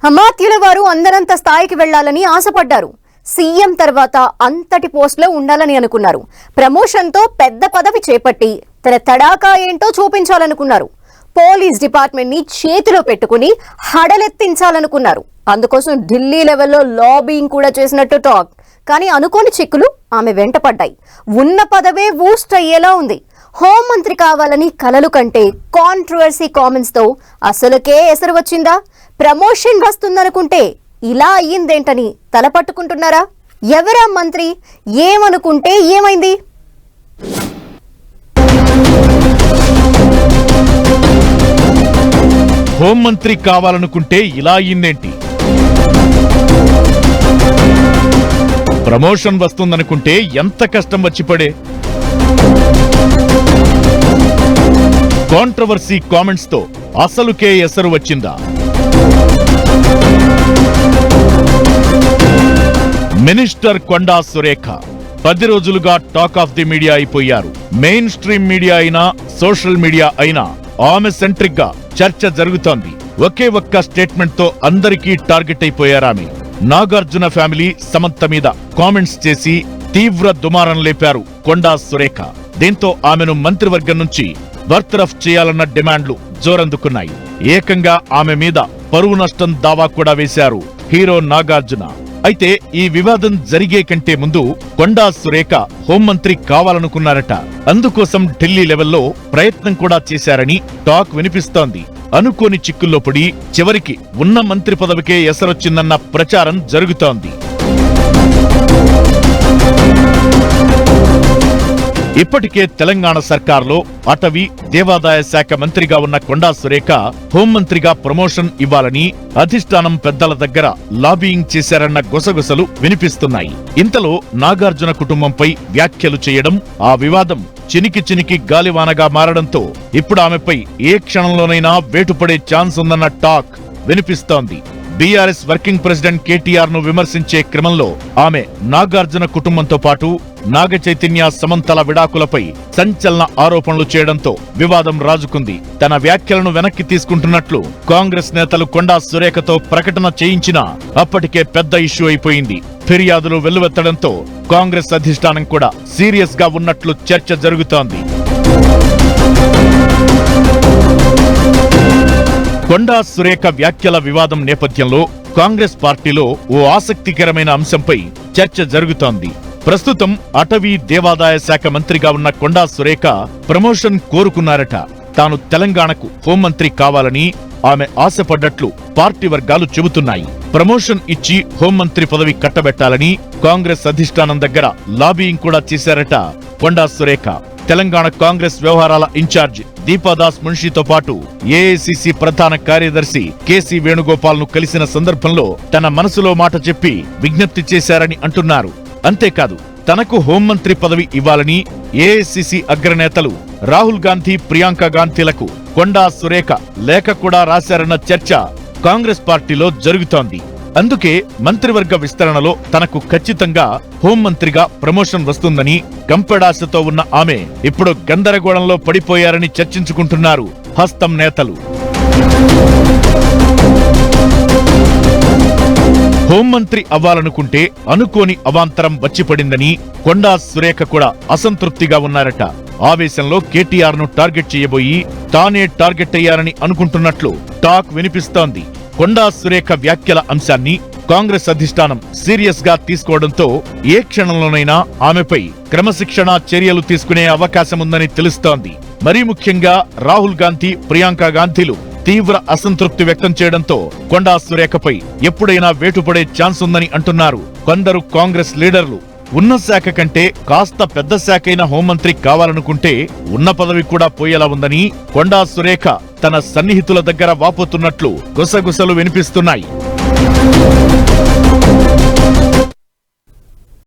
అమాత్యుల వారు అందరంత స్థాయికి వెళ్లాలని ఆశపడ్డారు. సీఎం తర్వాత అంతటి పోస్ట్లో ఉండాలని అనుకున్నారు. ప్రమోషన్తో పెద్ద పదవి చేపట్టి తన తడాకా ఏంటో చూపించాలనుకున్నారు. పోలీస్ డిపార్ట్మెంట్ ని చేతిలో పెట్టుకుని హడలెత్తించాలనుకున్నారు. అందుకోసం ఢిల్లీ లెవెల్లో లాబింగ్ కూడా చేసినట్టు టాక్. కానీ అనుకోని చిక్కులు ఆమె వెంట పడ్డాయి. ఉన్న పదవే వూస్ట్ అయ్యేలా ఉంది. హోంమంత్రి కావాలని కలలు కంటే కాంట్రవర్సీ కామెంట్స్ తో అసలుకే ఎసరు వచ్చిందా? ప్రమోషన్ వస్తుందనుకుంటే ఇలా అయ్యిందేంటని తలపట్టుకుంటున్నారా? ఎవరా మంత్రి? ఏమనుకుంటే ఏమైంది? హోంమంత్రి కావాలనుకుంటే ఇలా అయ్యిందేంటి? ప్రమోషన్ వస్తుందనుకుంటే ఎంత కష్టం వచ్చిపడే? కాంట్రవర్సీ కామెంట్స్ తో అసలుకే ఎసరు వచ్చిందా? మినిస్టర్ కొండా సురేఖ 10 రోజులుగా టాక్ ఆఫ్ ది మీడియా అయిపోయారు. మెయిన్ స్ట్రీమ్ మీడియా అయినా సోషల్ మీడియా అయినా ఆమె సెంట్రిక్ గా చర్చ జరుగుతోంది. ఒకే ఒక్క స్టేట్మెంట్ తో అందరికీ టార్గెట్ అయిపోయారామె. నాగార్జున ఫ్యామిలీ సమంత మీద కామెంట్స్ చేసి తీవ్ర దుమారం లేపారు కొండా సురేఖ. దీంతో ఆమెను మంత్రివర్గం నుంచి బర్తరఫ్ చేయాలన్న డిమాండ్లు జోరందుకున్నాయి. ఏకంగా ఆమె మీద పరువు నష్టం దావా కూడా వేశారు హీరో నాగార్జున. అయితే ఈ వివాదం జరిగే కంటే ముందు కొండా సురేఖ హోంమంత్రి కావాలనుకున్నారట. అందుకోసం ఢిల్లీ లెవెల్లో ప్రయత్నం కూడా చేశారని టాక్ వినిపిస్తోంది. అనుకోని చిక్కుల్లో పడి చివరికి ఉన్న మంత్రి పదవికే ఎసరొచ్చిందన్న ప్రచారం జరుగుతోంది. ఇప్పటికే తెలంగాణ సర్కార్లో అటవీ దేవాదాయ శాఖ మంత్రిగా ఉన్న కొండా సురేఖ హోంమంత్రిగా ప్రమోషన్ ఇవ్వాలని అధిష్టానం పెద్దల దగ్గర లాబియింగ్ చేశారన్న గుసగుసలు వినిపిస్తున్నాయి. ఇంతలో నాగార్జున కుటుంబంపై వ్యాఖ్యలు చేయడం, ఆ వివాదం చినికి గాలివానగా మారడంతో ఇప్పుడు ఆమెపై ఏ క్షణంలోనైనా వేటుపడే ఛాన్స్ ఉందన్న టాక్ వినిపిస్తోంది. బీఆర్ఎస్ వర్కింగ్ ప్రెసిడెంట్ కేటీఆర్ ను విమర్శించే క్రమంలో ఆమె నాగార్జున కుటుంబంతో పాటు నాగ చైతన్య సమంతల విడాకులపై సంచలన ఆరోపణలు చేయడంతో వివాదం రాజుకుంది. తన వ్యాఖ్యలను వెనక్కి తీసుకుంటున్నట్లు కాంగ్రెస్ నేతలు కొండా సురేఖతో ప్రకటన చేయించినా అప్పటికే పెద్ద ఇష్యూ అయిపోయింది. ఫిర్యాదులు వెల్లువెత్తడంతో కాంగ్రెస్ అధిష్టానం కూడా సీరియస్ గా ఉన్నట్లు చర్చ జరుగుతోంది. కొండా సురేఖ వ్యాఖ్యల వివాదం నేపథ్యంలో కాంగ్రెస్ పార్టీలో ఓ ఆసక్తికరమైన అంశంపై చర్చ జరుగుతోంది. ప్రస్తుతం అటవీ దేవాదాయ శాఖ మంత్రిగా ఉన్న కొండా సురేఖ ప్రమోషన్ కోరుకున్నారట. తాను తెలంగాణకు హోంమంత్రి కావాలని ఆమె ఆశపడ్డట్లు పార్టీ వర్గాలు చెబుతున్నాయి. ప్రమోషన్ ఇచ్చి హోంమంత్రి పదవి కట్టబెట్టాలని కాంగ్రెస్ అధిష్టానం దగ్గర లాబియింగ్ కూడా చేశారట కొండా సురేఖ. తెలంగాణ కాంగ్రెస్ వ్యవహారాల ఇన్ఛార్జ్ దీపాదాస్ మున్షితో పాటు ఏఐసిసి ప్రధాన కార్యదర్శి కేసీ వేణుగోపాల్ ను కలిసిన సందర్భంలో తన మనసులో మాట చెప్పి విజ్ఞప్తి చేశారని అంటున్నారు. అంతేకాదు, తనకు హోంమంత్రి పదవి ఇవ్వాలని ఏఐసిసి అగ్రనేతలు రాహుల్ గాంధీ, ప్రియాంక గాంధీలకు కొండా సురేఖ లేఖ కూడా రాశారన్న చర్చ కాంగ్రెస్ పార్టీలో జరుగుతోంది. అందుకే మంత్రివర్గ విస్తరణలో తనకు ఖచ్చితంగా హోంమంత్రిగా ప్రమోషన్ వస్తుందని గంపెడాశతో ఉన్న ఆమె ఇప్పుడు గందరగోళంలో పడిపోయారని చర్చించుకుంటున్నారు హస్తం నేతలు. హోంమంత్రి అవ్వాలనుకుంటే అనుకోని అవాంతరం వచ్చిపడిందని కొండా సురేఖ కూడా అసంతృప్తిగా ఉన్నారట. ఆవేశంలో కేటీఆర్ ను టార్గెట్ చేయబోయి తానే టార్గెట్ అయ్యారని అనుకుంటున్నట్లు టాక్ వినిపిస్తోంది. కొండా సురేఖ వ్యాఖ్యల అంశాన్ని కాంగ్రెస్ అధిష్టానం సీరియస్ గా తీసుకోవడంతో ఏ క్షణంలోనైనా ఆమెపై క్రమశిక్షణా చర్యలు తీసుకునే అవకాశముందని తెలుస్తోంది. మరీ ముఖ్యంగా రాహుల్ గాంధీ, ప్రియాంక గాంధీలు తీవ్ర అసంతృప్తి వ్యక్తం చేయడంతో కొండా సురేఖపై ఎప్పుడైనా వేటుపడే ఛాన్స్ ఉందని అంటున్నారు కొందరు కాంగ్రెస్ లీడర్లు. ఉన్న శాఖ కంటే కాస్త పెద్ద శాఖైన హోంమంత్రి కావాలనుకుంటే ఉన్న పదవి కూడా పోయేలా ఉందని కొండా సురేఖ తన సన్నిహితుల దగ్గర వాపోతున్నట్లు గుసగుసలు వినిపిస్తున్నాయి.